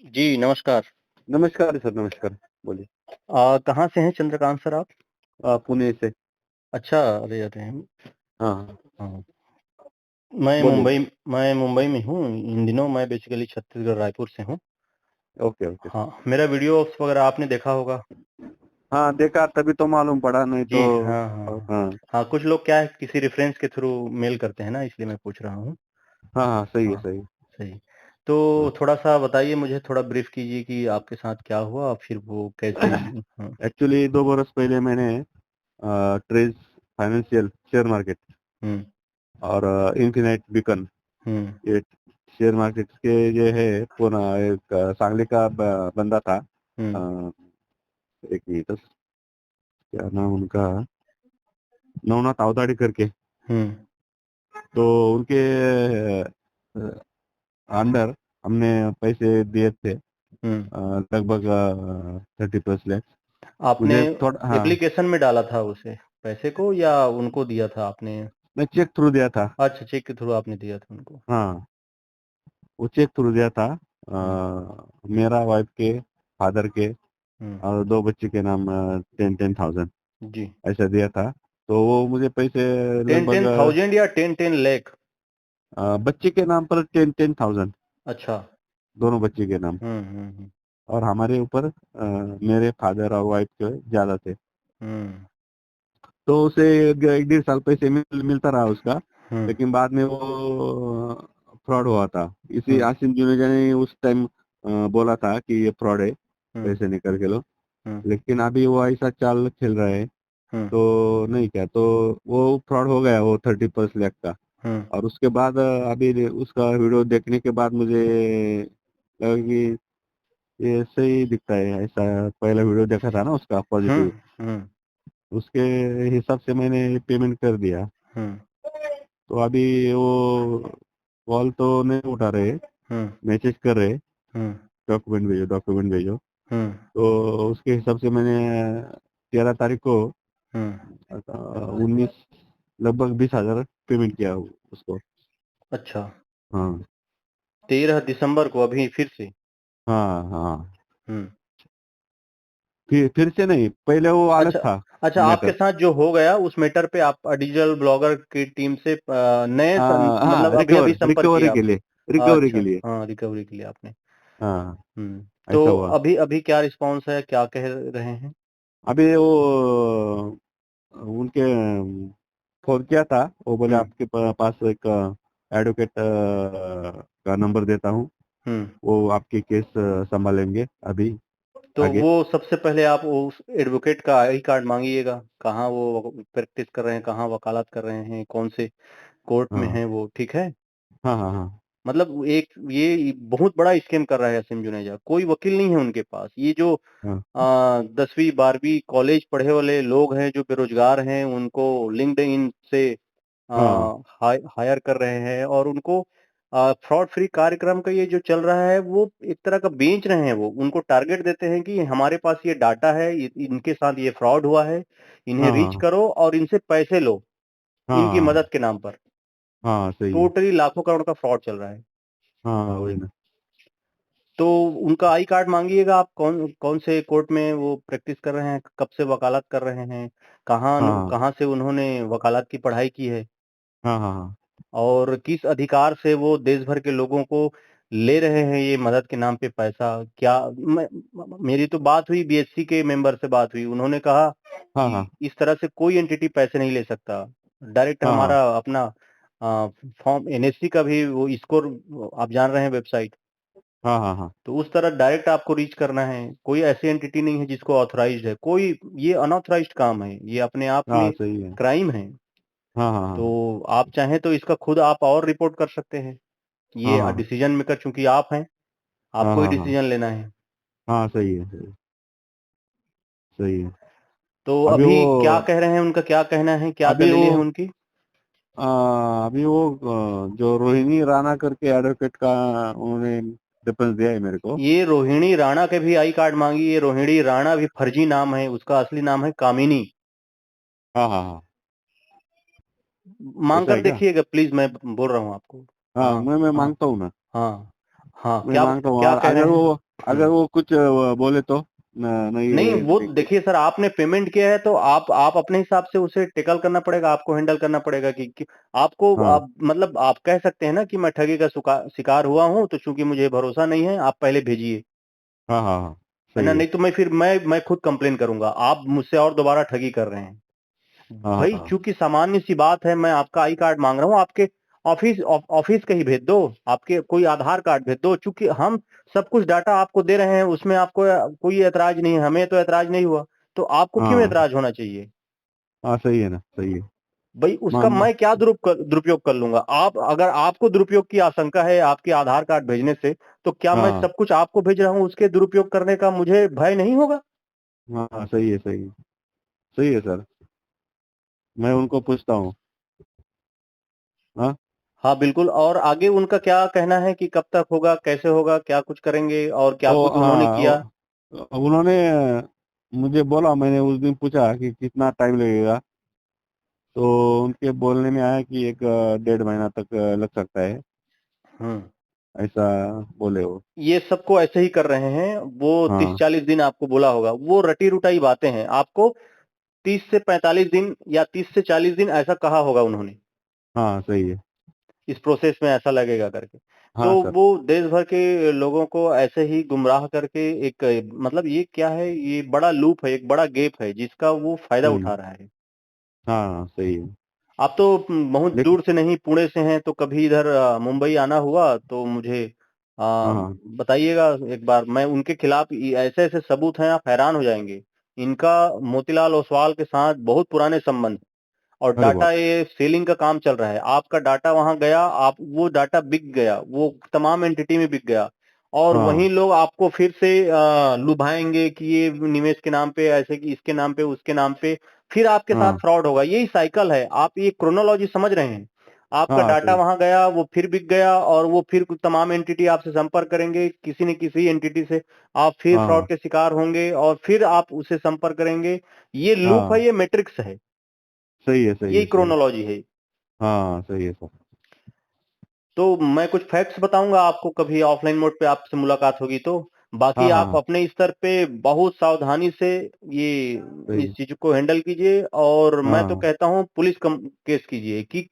जी, नमस्कार। नमस्कार सर, नमस्कार। बोलिए। कहाँ से हैं चंद्रकांत सर आप? पुणे से। अच्छा, अरे, अरे! हाँ, हाँ। हाँ, मैं बोलिए। मुंबई मैं मुंबई में हूँ। इन दिनों मैं बेसिकली छत्तीसगढ़, रायपुर से हूँ। Okay, okay. हाँ, मेरा वीडियोज़ वगैरह आपने देखा होगा। हाँ, देखा तभी तो मालूम पड़ा, नहीं तो जी, हाँ, हाँ, हाँ। हाँ। हाँ, कुछ लोग क्या है किसी रेफ़रेंस के थ्रू मेल करते हैं ना, इसलिए मैं पूछ रहा हूँ। हाँ, हाँ, सही है, हाँ, सही है। सही। तो हाँ। थोड़ा-सा बताइए मुझे, थोड़ा ब्रीफ़ कीजिए कि आपके साथ क्या हुआ, फिर वो कैसे हाँ। एक्चुअली 2 बरस पहले मैंने ट्रेज़ फाइनेंशियल शेयर मार्केट हुँ, और इन्फिनाइट बीकन, हुँ, ये शेयर मार्केट के ये है पूरा एक सांगली का बंदा था। हुँ, अ, एक मिनट, क्या नाम उनका, नवनाथ अवताड़ी करके। हुँ, तो उनके अंडर हमने पैसे दिए थे, हुँ। लगभग 30 प्लस लैक्स। आपने मुझे थोड़ा, हाँ, एप्लीकेशन में डाला था उसे पैसे को या उनको दिया था आपने? मैं चेक थ्रू दिया था। अच्छा, चेक के थ्रू आपने दिया था उनको। हाँ, वो चेक थ्रू दिया था। हुँ, मेरा वाइफ के, फादर के हुँ, और 2 बच्चे के नाम 10,000 जी। ऐसा दिया था। तो वो मुझे पैसे लगभग 10,000 या 10 लाख? बच्चे के नाम पर 10,000, अच्छा। दोनों बच्चे के नाम। हुँ, हुँ, हुँ, और हमारे ऊपर मेरे फादर और वाइफ के ज़्यादा थे। हुँ, तो उसे 1 डेढ़ साल पैसे मिलता रहा उसका। हुँ, लेकिन बाद में वो फ्रॉड हुआ था। इसी हुँ, आसिम जुनेजा ने उस टाइम बोला था कि ये फ्रॉड है, हुँ, पैसे निकाल के लो। हुँ, लेकिन अभी वो ऐसा चाल खेल रहा है, हुँ, तो नहीं क्या, तो वो फ्रॉड हो गया वो 30+ लाख का। हुँ, और उसके बाद अभी उसका वीडियो देखने के बाद मुझे लगा कि ये सही दिखता है। ऐसा पहला वीडियो देखा था ना उसका हुँ, पॉजिटिव, हुँ, उसके हिसाब से मैंने पेमेंट कर दिया। हुँ, तो अभी वो कॉल तो नहीं उठा रहे, हुँ, मैसेज कर रहे, हुँ, डॉक्यूमेंट भेजो, डॉक्यूमेंट भेजो। हुँ, तो उसके हिसाब से मैंने 13 तारीख को हुँ। 19 लगभग 20,000 पेमेंट किया उसको। अच्छा, हाँ, 13 दिसंबर को अभी फिर से? हाँ, हाँ। हुँ। फिर से नहीं, पहले वो अलग अच्छा, था अच्छा, आपके मैटर। साथ जो हो गया उस मैटर पे आप डिजिटल ब्लॉगर की टीम से नए हाँ, मतलब अभी-अभी संपर्क रिकवरी किया के आपने? लिए, रिकवरी के अच्छा, लिए। हाँ, रिकवरी के लिए आपने। हाँ, हुँ, ऐसा तो हुआ। अभी-अभी क्या रिस्पॉन्स है? क्या कह रहे हैं? अभी वो उनके फ़ोन किया था, वो बोले हुँ, आपके पास एक एडवोकेट का नंबर देता हूँ, हुँ, वो आपकी केस सँभालेंगे अभी तो आगे। वो सबसे पहले आप वो उस एडवोकेट का आई कार्ड माँगिएगा, कहाँ वो प्रैक्टिस कर रहे हैं, कहाँ वकालत कर रहे हैं, कौन से कोर्ट में हाँ। हैं वो, ठीक है? हाँ, हाँ, हाँ। मतलब एक ये बहुत बड़ा स्कैम कर रहा है असीम जुनेजा, कोई वकील नहीं है उनके पास। ये जो हाँ, 10वीं 12वीं कॉलेज पढ़े वाले लोग हैं, जो बेरोज़गार हैं, उनको लिंक्डइन से हाँ, हायर कर रहे हैं और उनको फ्रॉड फ्री कार्यक्रम का ये जो चल रहा है, वो एक तरह का बेच रहे हैं वो। उनको टारगेट देते हैं कि हमारे पास ये डाटा है, इनके साथ ये फ्रॉड हुआ है, इन्हें हाँ, रीच हाँ, करो और इनसे पैसे लो, हाँ, इनकी हाँ, मदद के नाम पर। हाँ, सही है। टोटली लाखों करोड़ का फ्रॉड चल रहा है। हाँ, वही ना। तो उनका आई कार्ड माँगिएगा आप कौन कौन से कोर्ट में वो प्रैक्टिस कर रहे हैं, कब से वकालत कर रहे हैं, हाँ, कहाँ से उन्होंने वकालत की पढ़ाई की है हाँ, हाँ, हाँ, और किस अधिकार से वो देश भर के लोगों को ले रहे हैं ये मदद के नाम पे पैसा। क्या मेरी तो बात हुई बीएससी के मेंबर से बात हुई, उन्होंने कहा हाँ, कि हाँ, इस तरह से कोई एंटिटी पैसे नहीं ले सकता। डायरेक्ट हाँ, हाँ, हमारा अपना फॉर्म एनएससी का भी वो स्कोर आप जान रहे हैं वेबसाइट। हाँ, हाँ, हाँ, तो उस तरह डायरेक्ट आपको रीच करना है। कोई ऐसी एंटिटी नहीं है जिसको ऑथराइज़्ड है। कोई ये अनऑथराइज़्ड काम है। ये अपने आप हाँ, में सही है। क्राइम है। हाँ, हाँ, तो हाँ, आप चाहें तो इसका खुद आप और रिपोर्ट कर सकते हैं। हाँ, ये हाँ, डिसीज़न मेकर चूँकि आप हैं, हाँ, आपको ही हाँ, हाँ, डिसीज़न लेना है। हाँ, सही है, सही, सही है। तो अभी अभी वो क्या कह रहे हैं, उनका क्या कहना है? क्या अभी वो दलीलें हैं उनकी? अ, अभी वो जो रोहिणी राणा करके एडवोकेट का उन्होंने रेफरेंस दिया है मेरे को। ये रोहिणी राणा के भी आई कार्ड माँगी। ये रोहिणी राणा भी फर्जी नाम है, उसका असली नाम है कामिनी। हाँ, हाँ, हाँ। माँग ऐसा कर है क्या? देखिएगा प्लीज़, मैं बोल रहा हूँ आपको। हाँ, हाँ, मैं हाँ, माँगता हूँ ना, हाँ, हाँ। मैं क्या माँगता हूँ। क्या और कह अगर रहे वो हैं? अगर वो कुछ बोले तो नहीं नहीं, ये वो देखिए। देखिए सर, आपने पेमेंट किया है तो आप अपने हिसाब से उसे टेकल करना पड़ेगा, आपको हैंडल करना पड़ेगा कि आपको हाँ आप मतलब आप कह सकते हैं ना कि मैं ठगी का शिकार हुआ हूँ, तो चूंकि मुझे भरोसा नहीं है, आप पहले भेजिए, हाँ हाँ हाँ, है ना? सही है। नहीं तो मैं खुद कंप्लेन करूंगा, आप मुझसे और दोबारा ठगी कर रहे हैं। हाँ हाँ भाई हाँ चूंकि सामान्य सी बात है, मैं आपका आई कार्ड मांग रहा हूँ, आपके ऑफिस का ही भेज दो, आपके कोई आधार कार्ड भेज दो, चूंकि हम सब कुछ डाटा आपको दे रहे हैं, उसमें आपको कोई ऐतराज नहीं है, हमें तो ऐतराज नहीं हुआ, तो आपको क्यों हाँ ऐतराज होना चाहिए? हाँ, सही है ना, सही है। भाई उसका मा, मैं क्या दुरुपयोग कर लूंगा? आप अगर आपको दुरुपयोग की आशंका है आपके आधार कार्ड भेजने से, तो क्या मैं हाँ सब कुछ आपको भेज रहा हूँ, उसके दुरुपयोग करने का मुझे भय नहीं होगा? हाँ हाँ, सही है, सही है। सही है सर, मैं उनको पूछता हूँ। हाँ। हाँ बिल्कुल। और आगे उनका क्या कहना है कि कब तक होगा, कैसे होगा, क्या कुछ करेंगे और क्या तो कुछ उन्होंने हाँ किया? उन्होंने मुझे बोला, मैंने उस दिन पूछा कि कितना टाइम लगेगा। तो उनके बोलने में आया कि एक 1.5 महीना तक लग सकता है, हम्म। ऐसा बोले वो। ये सबको ऐसे ही कर रहे हैं, वो तीस हाँ चालीस दिन आपको बोला होगा, वो रटी रुटाई बातें हैं, आपको 30 से 45 दिन या 30 से 40 दिन ऐसा कहा होगा उन्होंने, हाँ, सही है। इस प्रोसेस में ऐसा लगेगा करके। तो हाँ सर। वो देश भर के लोगों को ऐसे ही गुमराह करके एक मतलब ये क्या है, ये बड़ा लूप है, एक बड़ा गेप है जिसका वो फायदा हम्म। उठा रहा है। हाँ सही है। आप तो बहुत लेकिन दूर से नहीं, पुणे से हैं, तो कभी इधर मुंबई आना हुआ तो मुझे हाँ हाँ। बताइएगा एक बार, मैं उनके खिलाफ ऐसे ऐसे सबूत हैं, आप हैरान हो जाएंगे। इनका मोतीलाल ओसवाल के साथ बहुत पुराने संबंध, और अरे डाटा बाप। ये सेलिंग का काम चल रहा है, आपका डाटा वहां गया, आप वो डाटा बिक गया, वो तमाम एंटिटी में बिक गया, और वहीं हाँ लोग आपको फिर से लुभाएंगे कि ये निवेश के नाम पे, ऐसे कि इसके नाम पे, उसके नाम पे, फिर आपके साथ हाँ फ्रॉड होगा। यही साइकिल है, आप ये क्रोनोलॉजी समझ रहे हैं? आपका हाँ, डाटा सही। वहां गया, वो फिर बिक गया, और वो फिर तमाम एंटिटी आपसे संपर्क करेंगे, किसी न किसी एंटिटी से आप फिर फ्रॉड हाँ के शिकार होंगे, और फिर आप उसे संपर्क करेंगे। ये लूप है, हाँ, ये मैट्रिक्स है, सही है, सही यही है, सही। क्रोनोलॉजी है। हाँ सही है सर। तो मैं कुछ फैक्ट्स बताऊंगा आपको, कभी ऑफलाइन मोड पे आपसे मुलाकात होगी तो। बाकी हाँ हाँ आप हाँ, अपने स्तर पे बहुत सावधानी से ये सही इस है। चीज को हैंडल कीजिए, और मैं तो हाँ कहता हूँ पुलिस केस कीजिए, कि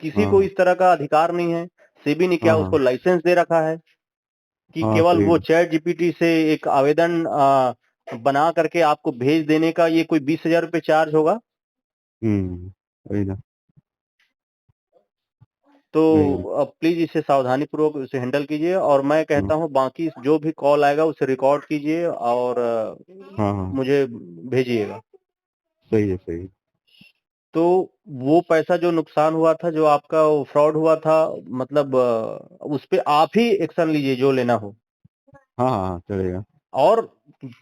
किसी को हाँ इस तरह का अधिकार नहीं है। सेबी ने हाँ क्या उसको हाँ लाइसेंस दे रखा है कि हाँ, केवल सही वो है। चैट जीपीटी से एक आवेदन बना करके आपको भेज देने का ये कोई 20,000 रुपये चार्ज होगा? वही ना। तो वही। प्लीज इसे सावधानी पूर्वक उसे हैंडल कीजिए, और मैं हाँ कहता हूँ बाकी जो भी कॉल आएगा उसे रिकॉर्ड कीजिए, और हाँ हाँ, मुझे भेजिएगा। सही है, सही है। तो वो पैसा जो नुकसान हुआ था, जो आपका फ्रॉड हुआ था, मतलब उस पे आप ही एक्शन लीजिए जो लेना हो। हाँ हाँ हाँ, चलेगा। और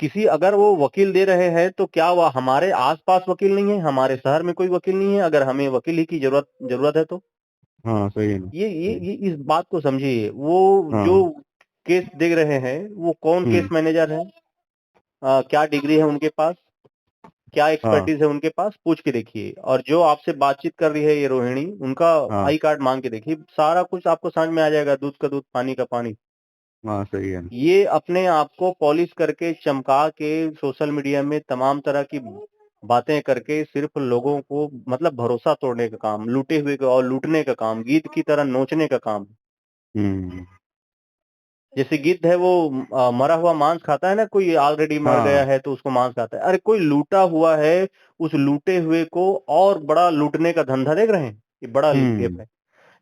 किसी, अगर वो वकील दे रहे हैं तो क्या वह हमारे आसपास वकील नहीं है, हमारे शहर में कोई वकील नहीं है, अगर हमें वकील ही की जरूरत जरूरत है तो हाँ सही है ना, ये सही। इस बात को समझिए। वो जो हाँ। केस दे रहे हैं, वो कौन केस हम्म। मैनेजर है, क्या डिग्री है उनके पास, क्या हाँ एक्सपर्टीज है उनके पास, पूछ के देखिए। और जो आपसे बातचीत कर रही है ये रोहिणी, उनका हाँ आई कार्ड मांग के देखिए, सारा कुछ आपको समझ में आ जाएगा, दूध का दूध पानी का पानी। हाँ, सही है ना। ये अपने आप को पॉलिश करके, चमका के, सोशल मीडिया में तमाम तरह की बातें करके सिर्फ लोगों को मतलब भरोसा तोड़ने का काम, लूटे हुए को और लूटने का काम, गीध की तरह नोचने का काम। हम्म। जैसे गिद्ध है, वो मरा हुआ मांस खाता है ना, कोई ऑलरेडी मर गया हाँ है तो उसको मांस खाता है, अरे कोई लूटा हुआ है, उस लूटे हुए को और बड़ा लूटने का धंधा देख रहे हैं, ये बड़ा गेप हम्म है।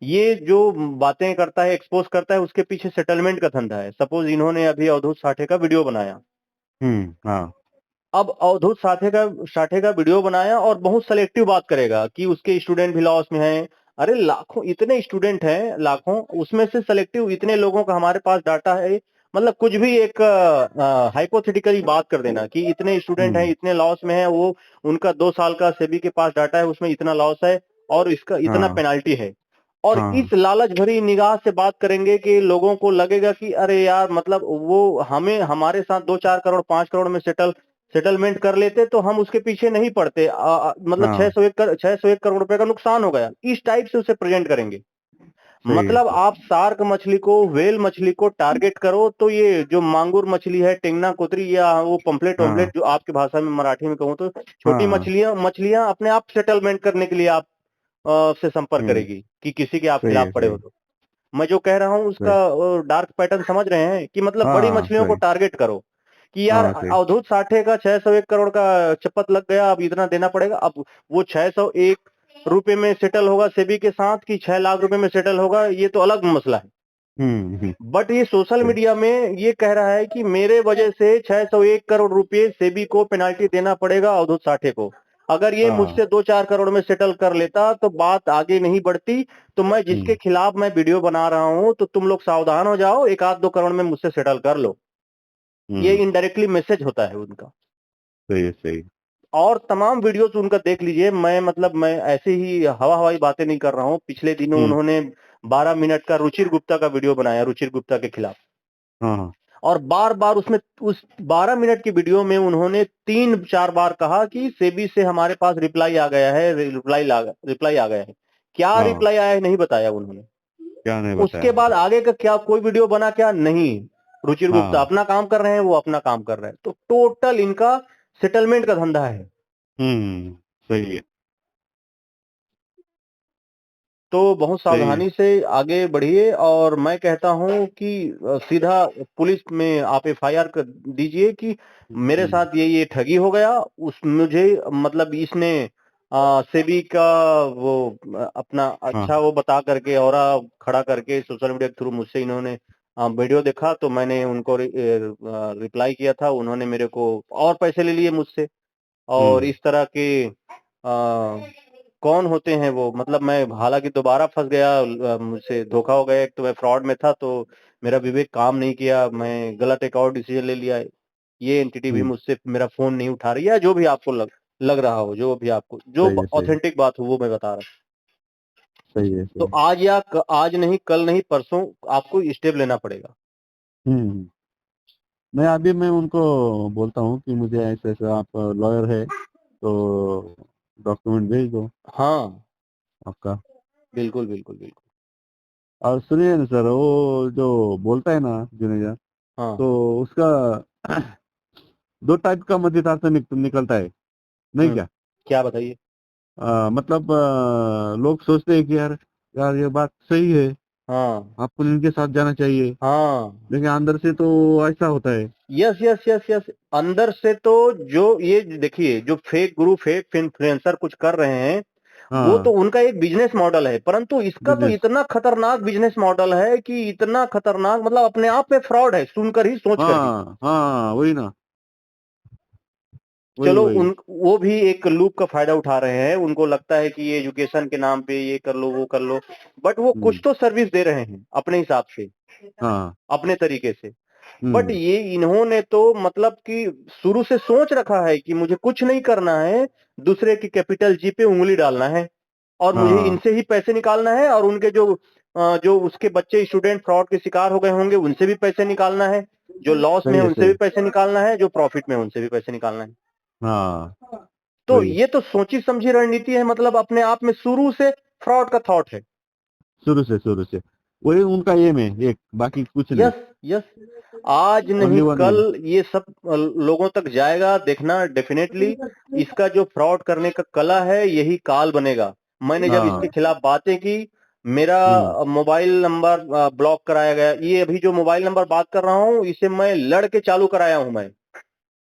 ये जो बातें करता है, एक्सपोज करता है, उसके पीछे सेटलमेंट का धंधा है। सपोज इन्होंने अभी अवधूत साठे का वीडियो बनाया, हाँ अब अवधूत साठे का वीडियो बनाया और बहुत सेलेक्टिव बात करेगा कि उसके स्टूडेंट भी लॉस में हैं। अरे लाखों, इतने स्टूडेंट हैं लाखों, उसमें से सेलेक्टिव इतने लोगों का हमारे पास डाटा है, मतलब कुछ भी एक हाइपोथेटिकली बात कर देना कि इतने स्टूडेंट हैं, हम्म इतने लॉस में हैं, वो उनका 2 साल का सेबी के पास डाटा है, उसमें इतना लॉस है, और इसका इतना हाँ पेनाल्टी है। और हाँ इस लालच भरी निगाह से बात करेंगे कि लोगों को लगेगा कि अरे यार, मतलब वो हमें हमारे साथ 2-4 करोड़ 5 करोड़ में सेटलमेंट कर लेते तो हम उसके पीछे नहीं पड़ते, मतलब हाँ 601 करोड़ रुपए का नुकसान हो गया, इस टाइप से उसे प्रेजेंट करेंगे। सही है मतलब सर। आप शार्क मछली को, व्हेल मछली को टारगेट करो तो ये जो मांगुर मछली है, टेंगना कोतरी या वो पंपलेट हाँ ऑमलेट जो आपकी भाषा में मराठी में कहूँ तो हाँ छोटी हाँ। मछलियां मछलियां अपने आप सेटलमेंट करने के लिए आप से संपर्क हम्म। करेगी कि किसी के आप सही खिलाफ है पड़े सही हो है, तो। मैं जो कह रहा हूँ सही। उसका डार्क पैटर्न समझ रहे हैं कि मतलब हाँ बड़ी हाँ मछलियों को सही। टारगेट करो कि यार हाँ सही। अवधूत साठे का 601 करोड़ का चपत लग गया, अब इतना देना पड़ेगा। अब वो 601 रुपए में सेटल होगा सेबी के साथ कि 6 लाख रुपए में सेटल होगा, ये तो अलग मसला है। हम्म। बट ये सोशल सही। मीडिया में ये कह रहा है कि मेरे वजह से 601 करोड़ रुपए सेबी को पेनाल्टी देना पड़ेगा अवधूत साठे को। अगर ये हाँ। मुझसे 2-4 करोड़ में सेटल कर लेता तो बात आगे नहीं बढ़ती। तो मैं जिसके हम्म खिलाफ मैं वीडियो बना रहा हूं तो तुम लोग सावधान हो जाओ, 1-2 करोड़ में मुझसे सेटल कर लो। ये हम्म। इनडायरेक्टली मैसेज होता है उनका। सही है सही। और तमाम वीडियोस उनका देख लीजिए। मैं मतलब मैं ऐसे ही हवा हवाई बातें नहीं कर रहा हूँ। पिछले दिनों हम्म। उन्होंने 12 मिनट का रुचिर गुप्ता का वीडियो बनाया, रुचिर गुप्ता के खिलाफ। हाँ हाँ। और बार बार उसमें उस 12 मिनट की वीडियो में उन्होंने 3-4 बार कहा कि सेबी से हमारे पास रिप्लाई आ गया है, रिप्लाई आ गया है। क्या हाँ। रिप्लाई आया है नहीं बताया उन्होंने। क्या नहीं उसके बताया। बाद आगे का क्या कोई वीडियो बना क्या नहीं। रुचिर गुप्ता हाँ। अपना काम कर रहे हैं, वो अपना काम कर रहे हैं। तो टोटल इनका सेटलमेंट का धंधा है। सही है। तो बहुत सही है। सावधानी से आगे बढ़िए। और मैं कहता हूं कि सीधा पुलिस में आप एफआईआर कर दीजिए कि मेरे हम्म। साथ ये ठगी हो गया। उस मुझे मतलब इसने सेबी का वो अपना हाँ। अच्छा वो बता करके और खड़ा करके सोशल मीडिया के थ्रू मुझसे इन्होंने वीडियो देखा तो मैंने उनको रिप्लाई किया था। उन्होंने मेरे को और पैसे ले लिए मुझसे। और हम्म। इस तरह के कौन होते हैं वो, मतलब मैं हालांकि दोबारा फंस गया, मुझसे धोखा हो गया। एक तो मैं फ्रॉड में था तो मेरा विवेक काम नहीं किया, मैं गलत एक और डिसीजन ले लिया। ये एंटिटी भी हम्म। मुझसे मेरा फोन नहीं उठा रही है। जो भी आपको लग रहा हो, जो भी आपको जो सही है सही है। ऑथेंटिक बात हो वो मैं बता रहा हूँ। सही है तो सही है। आज नहीं कल नहीं परसों आपको स्टेप लेना पड़ेगा। हम्म। मैं उनको बोलता हूँ कि मुझे ऐसे ऐसे आप लॉयर है तो डॉक्यूमेंट भेज दो हाँ, आपका। बिल्कुल बिल्कुल बिल्कुल। और सुनिए ना सर, वो जो बोलता है ना जुनेजा, हाँ। तो उसका 2 टाइप का मध्यस्थता निकलता है, नहीं क्या? क्या बताइए। मतलब लोग सोचते हैं कि यार, यार ये बात सही है, हाँ आपको इनके साथ जाना चाहिए, हाँ। लेकिन अंदर से तो ऐसा होता है। Yes yes yes yes. अंदर से तो जो ये देखिए जो फेक गुरु फेक इन्फ्लुएंसर कुछ कर रहे हैं वो तो हाँ। उनका एक बिजनेस मॉडल है। परंतु इसका तो बिजनेस। इतना खतरनाक बिजनेस मॉडल है कि इतना खतरनाक मतलब अपने आप में फ्रॉड है, सुनकर ही सोच कर ही। हाँ हाँ, वही ना। वही चलो वही। उन वो भी एक लूप का फायदा उठा रहे हैं। उनको लगता है कि ये एजुकेशन के नाम पे ये कर लो वो कर लो। बट वो कुछ हम्म। तो सर्विस दे रहे हैं अपने हिसाब से, हाँ। अपने तरीके से। बट हम्म। ये इन्होंने तो मतलब कि शुरू से सोच रखा है कि मुझे कुछ नहीं करना है, दूसरे की कैपिटल जी पे उंगली डालना है और मुझे हाँ। इनसे ही पैसे निकालना है। और उनके जो उसके बच्चे स्टूडेंट फ्रॉड के शिकार हो गए होंगे उनसे भी पैसे निकालना है। जो लॉस में सही है है उनसे भी सही। पैसे निकालना है, जो प्रॉफिट में है उनसे भी पैसे निकालना है। हाँ। तो वही। ये तो सोची समझी रणनीति है। मतलब अपने आप में शुरू से फ्रॉड का थॉट है। शुरू से वही उनका एम है, एक बाकी कुछ नहीं। Yes yes. आज नहीं ओनली वन कल एम। ये सब लोगों तक जाएगा, देखना डेफिनेटली। इसका जो फ्रॉड करने का कला है यही काल बनेगा। मैंने जब इसके हाँ। खिलाफ बातें की, मेरा हम्म। मोबाइल नंबर ब्लॉक कराया गया। ये अभी जो मोबाइल नंबर बात कर रहा हूँ इसे मैं लड़के चालू कराया हूँ मैं।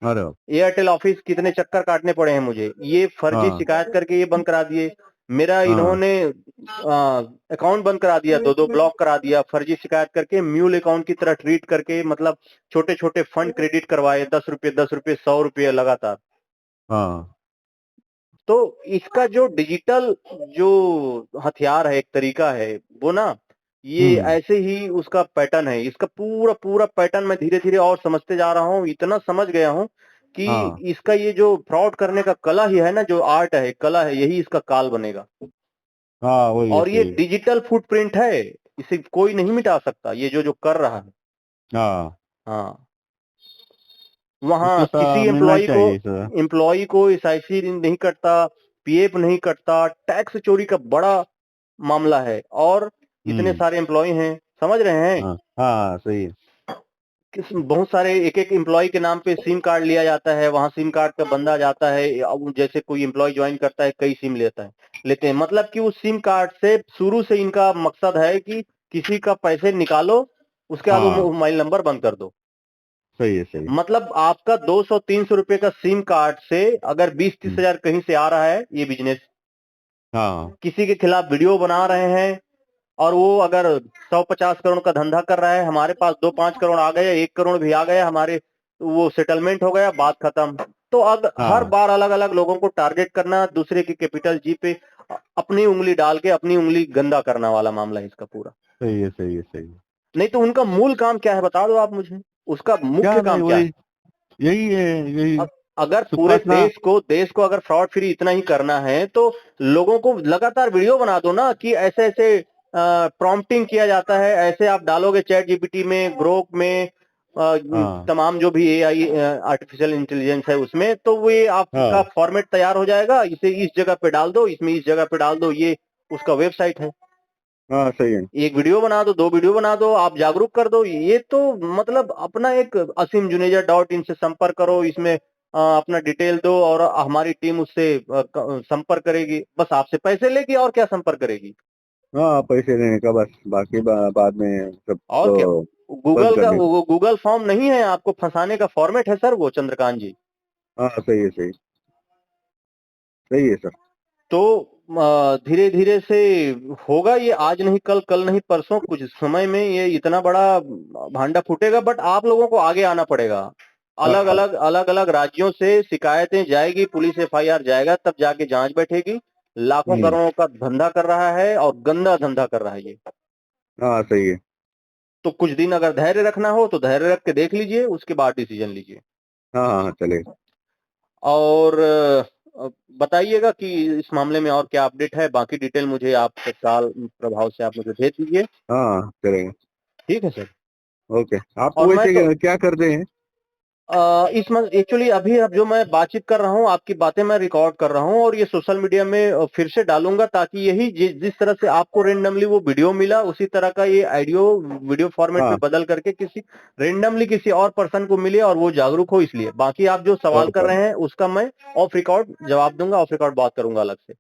अरे। एयरटेल ऑफिस कितने चक्कर काटने पड़े हैं मुझे, ये फर्जी हाँ शिकायत करके ये बंद करा दिए। मेरा हाँ इन्होंने अकाउंट बंद करा दिया, दो दो ब्लॉक करा दिया, फर्जी शिकायत करके म्यूल अकाउंट की तरह ट्रीट करके। मतलब छोटे छोटे फंड क्रेडिट करवाए, 10 रुपए 10 रुपए 100 रुपये लगातार। हाँ। तो इसका जो डिजिटल जो हथियार है, एक तरीका है वो ना, ये हम्म। ऐसे ही उसका पैटर्न है। इसका पूरा पूरा पैटर्न मैं धीरे धीरे और समझते जा रहा हूँ, इतना समझ गया हूँ कि हाँ इसका ये जो फ्रॉड करने का कला ही है ना, जो आर्ट है कला है, यही इसका काल बनेगा। हाँ, वही है और ये सही। डिजिटल फुटप्रिंट है, इसे कोई नहीं मिटा सकता ये जो जो कर रहा है। हाँ, हाँ। वहां उसको किसी मिलना चाहिए सर। एम्प्लॉय को एसआईसी नहीं कटता, पीएफ नहीं कटता, टैक्स चोरी का बड़ा मामला है। और इतने सारे एम्प्लॉय हैं, समझ रहे हैं? हाँ हाँ सही है। बहुत सारे एक एक एम्प्लॉय के नाम पे सिम कार्ड लिया जाता है, वहां सिम कार्ड का बंदा जाता है, अब जैसे कोई एम्प्लॉय ज्वाइन करता है कई सिम लेते हैं, मतलब कि उस सिम कार्ड से शुरू से इनका मकसद है कि किसी का पैसे निकालो, उसके बाद वो हाँ मोबाइल नंबर बंद कर दो। सही है सही है। मतलब आपका 200-300 रुपए का सिम कार्ड से अगर 20-30 हम्म, हजार कहीं से आ रहा है, ये बिजनेस हाँ किसी के खिलाफ वीडियो बना रहे हैं, और वो अगर 100-50 करोड़ का धंधा कर रहा है, हमारे पास 2-5 करोड़ आ गए, 1 करोड़ भी आ गया हमारे, तो वो सेटलमेंट हो गया, बात खत्म। तो अब हर हाँ बार अलग अलग लोगों को टारगेट करना, दूसरे की कैपिटल जी पे अपनी उंगली डाल के अपनी उंगली गंदा करना वाला मामला है इसका पूरा। सही है सही है सही है। नहीं तो उनका मूल काम क्या है बता दो आप मुझे, उसका मुख्य क्या नहीं काम क्या वही, है? यही है यही। अगर पूरे सुपातना। देश को अगर फ्रॉड फ्री इतना ही करना है, तो लोगों को लगातार वीडियो बना दो ना कि ऐसे ऐसे प्रॉम्प्टिंग किया जाता है, ऐसे आप डालोगे चैट जीपीटी में, ग्रोक में, हाँ तमाम जो भी एआई आर्टिफिशियल इंटेलिजेंस है उसमें, तो वो ये आपका हाँ फॉर्मेट तैयार हो जाएगा, इसे इस जगह पे डाल दो, इसमें इस जगह पे डाल दो, ये उसका वेबसाइट है। हाँ सही है। एक वीडियो बना दो, 2 वीडियो बना दो, आप जागरूक कर दो, ये तो मतलब अपना एक asimjuneja.in से संपर्क करो, इसमें अपना डिटेल दो और हमारी टीम उससे संपर्क करेगी, बस आपसे पैसे लेगी और क्या संपर्क करेगी। हाँ पैसे देने का बस, बाकी बाद में सब और क्या, तो बंद गूगल कर का देंगे। गूगल फॉर्म नहीं है, आपको फंसाने का फॉर्मेट है सर वो, चंद्रकांत जी। हाँ सही है सही, सही है सर। तो धीरे धीरे से होगा ये, आज नहीं कल, कल नहीं परसों, कुछ समय में ये इतना बड़ा भांडा फूटेगा, बट आप लोगों को आगे आना पड़ेगा। हाँ अलग अलग राज्यों से शिकायतें जाएगी, पुलिस एफआईआर जाएगा, तब जाके जांच बैठेगी। लाखों हम्म, करोड़ों का धंधा कर रहा है और गंदा धंधा कर रहा है ये। हाँ सही है। तो कुछ दिन अगर धैर्य रखना हो तो धैर्य रख के देख लीजिए, उसके बाद डिसीजन लीजिए। हाँ हाँ हाँ, चलेगा। और बताइएगा कि इस मामले में और क्या अपडेट है, बाकी डिटेल मुझे आप तत्काल प्रभाव से आप मुझे भेज दीजिए। हाँ चलेगा। ठीक है सर। ओके। आप और मैं वैसे तो क्या करते हैं? इसमें एक्चुअली अभी अब जो मैं बातचीत कर रहा हूँ, आपकी बातें मैं रिकॉर्ड कर रहा हूँ और ये सोशल मीडिया में फिर से डालूंगा, ताकि यही जिस तरह से आपको रेंडमली वो वीडियो मिला, उसी तरह का ये ऑडियो वीडियो फॉर्मेट में हाँ बदल करके किसी रेंडमली किसी और पर्सन को मिले और वो जागरूक हो, इसलिए। बाकी आप जो सवाल कर ओके रहे हैं उसका मैं ऑफ रिकॉर्ड जवाब दूंगा, ऑफ रिकॉर्ड बात करूंगा अलग से।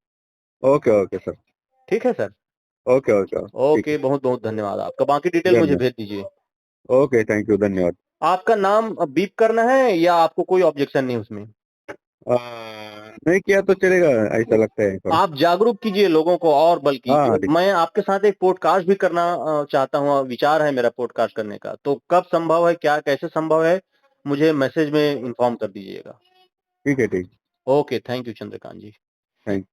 Okay okay sir. ठीक है सर। ओके ओके ठीक ओके, है। बहुत बहुत धन्यवाद आपका, बाकी डिटेल मुझे धन्यवाद। भेज दीजिए। ओके थैंक यू धन्यवाद। आपका नाम बीप करना है या आपको कोई ऑब्जेक्शन नहीं उसमें? आ, नहीं किया तो चलेगा, ऐसा लगता है थोड़ा। आप जागरूक कीजिए लोगों को, और बल्कि हाँ हाँ ठीक। मैं आपके साथ एक पॉडकास्ट भी करना चाहता हूँ, विचार है मेरा पॉडकास्ट करने का, तो कब संभव है, क्या कैसे संभव है, मुझे मैसेज में इन्फॉर्म कर दीजिएगा। ठीक है ठीक। Okay, thank you Chandrakant ji. Thank